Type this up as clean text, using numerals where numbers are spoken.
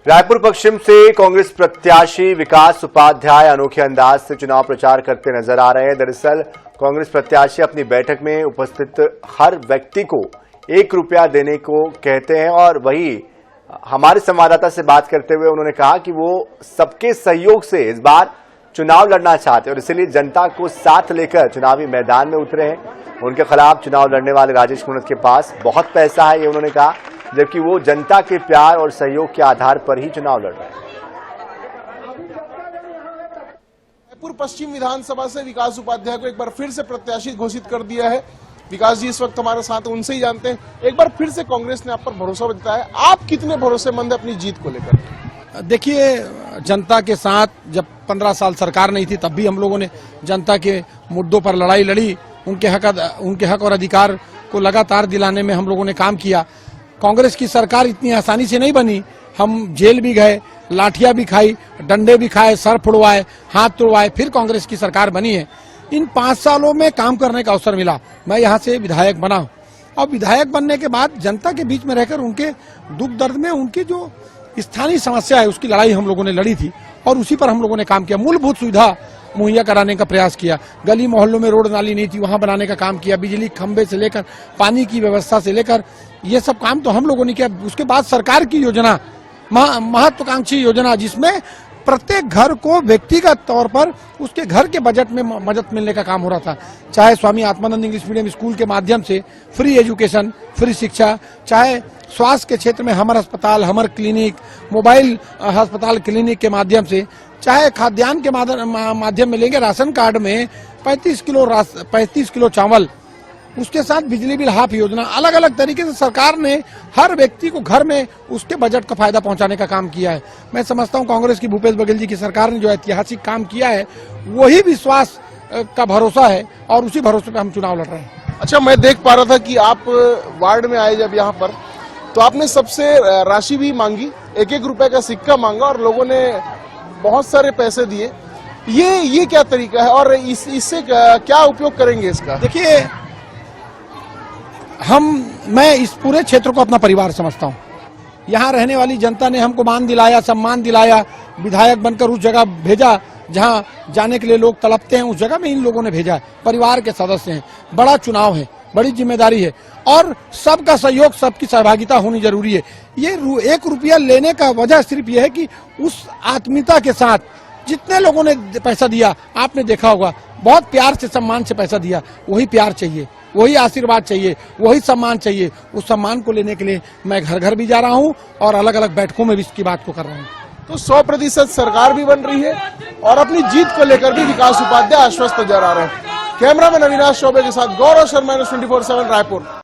रायपुर पश्चिम से कांग्रेस प्रत्याशी विकास उपाध्याय अनोखे अंदाज से चुनाव प्रचार करते नजर आ रहे हैं। दरअसल कांग्रेस प्रत्याशी अपनी बैठक में उपस्थित हर व्यक्ति को 1 रुपया देने को कहते हैं और वही हमारे संवाददाता से बात करते हुए उन्होंने कहा कि वो सबके सहयोग से इस बार चुनाव लड़ना चाहते हैं और इसीलिए जनता को साथ लेकर चुनावी मैदान में उतरे हैं। उनके खिलाफ चुनाव लड़ने वाले राजेश मूणत के पास बहुत पैसा है, ये उन्होंने कहा, जबकि वो जनता के प्यार और सहयोग के आधार पर ही चुनाव लड़ रहे हैं। रायपुर पश्चिम विधानसभा से विकास उपाध्याय को एक बार फिर से प्रत्याशी घोषित कर दिया है। विकास जी इस वक्त हमारे साथ, उनसे ही जानते हैं, एक बार फिर से कांग्रेस ने आप पर भरोसा जताया, आप कितने भरोसेमंद है अपनी जीत को लेकर? देखिए, जनता के साथ जब 15 साल सरकार नहीं थी तब भी हम लोगों ने जनता के मुद्दों पर लड़ाई लड़ी, उनके हक और अधिकार को लगातार दिलाने में हम लोगों ने काम किया। कांग्रेस की सरकार इतनी आसानी से नहीं बनी, हम जेल भी गए, लाठियां भी खाई, डंडे भी खाए, सर फुड़वाए, हाथ तोड़वाए, फिर कांग्रेस की सरकार बनी है। इन 5 सालों में काम करने का अवसर मिला, मैं यहाँ से विधायक बना और विधायक बनने के बाद जनता के बीच में रहकर उनके दुख दर्द में उनकी जो स्थानीय समस्या है उसकी लड़ाई हम लोगों ने लड़ी थी और उसी पर हम लोगों ने काम किया। मूलभूत सुविधा मुहैया कराने का प्रयास किया, गली मोहल्लों में रोड नाली नहीं थी वहां बनाने का काम किया, बिजली खंभे से लेकर पानी की व्यवस्था से लेकर ये सब काम तो हम लोगों ने किया। उसके बाद सरकार की योजना, महत्वाकांक्षी योजना, जिसमें प्रत्येक घर को व्यक्तिगत तौर पर उसके घर के बजट में मदद मिलने का काम हो रहा था, चाहे Swami Atmanand English medium school के माध्यम से फ्री एजुकेशन, फ्री शिक्षा, चाहे स्वास्थ्य के क्षेत्र में हमर अस्पताल, हमर क्लिनिक, मोबाइल अस्पताल क्लिनिक के माध्यम से, चाहे खाद्यान्न के माध्यम में लेंगे राशन कार्ड में 35 किलो चावल, उसके साथ बिजली बिल हाफ योजना, अलग अलग तरीके से सरकार ने हर व्यक्ति को घर में उसके बजट का फायदा पहुंचाने का काम किया है। मैं समझता हूं कांग्रेस की भूपेश बघेल जी की सरकार ने जो ऐतिहासिक काम किया है वही विश्वास का भरोसा है और उसी भरोसे पर हम चुनाव लड़ रहे हैं। अच्छा, मैं देख पा रहा था कि आप वार्ड में आए जब यहाँ पर, तो आपने सबसे राशि भी मांगी, 1-1 रुपए का सिक्का मांगा और लोगों ने बहुत सारे पैसे दिए। ये क्या तरीका है और इससे क्या उपयोग करेंगे इसका? देखिए, मैं इस पूरे क्षेत्र को अपना परिवार समझता हूँ। यहाँ रहने वाली जनता ने हमको मान दिलाया, सम्मान दिलाया, विधायक बनकर उस जगह भेजा जहाँ जाने के लिए लोग तड़पते हैं, उस जगह में इन लोगों ने भेजा। परिवार के सदस्य हैं, बड़ा चुनाव है, बड़ी जिम्मेदारी है और सबका सहयोग, सबकी सहभागिता होनी जरूरी है। ये 1 रुपया लेने का वजह सिर्फ ये है कि उस आत्मीयता के साथ जितने लोगों ने पैसा दिया, आपने देखा होगा, बहुत प्यार से, सम्मान से पैसा दिया। वही प्यार चाहिए, वही आशीर्वाद चाहिए, वही सम्मान चाहिए। उस सम्मान को लेने के लिए मैं घर घर भी जा रहा हूं और अलग अलग बैठकों में भी इसकी बात को कर रहा हूं। तो 100% सरकार भी बन रही है और अपनी जीत को लेकर भी विकास उपाध्याय आश्वस्त नजर आ रहे हैं। कैमरामैन अविनाश चौबे के साथ गौरव शर्मा, 24/7 रायपुर।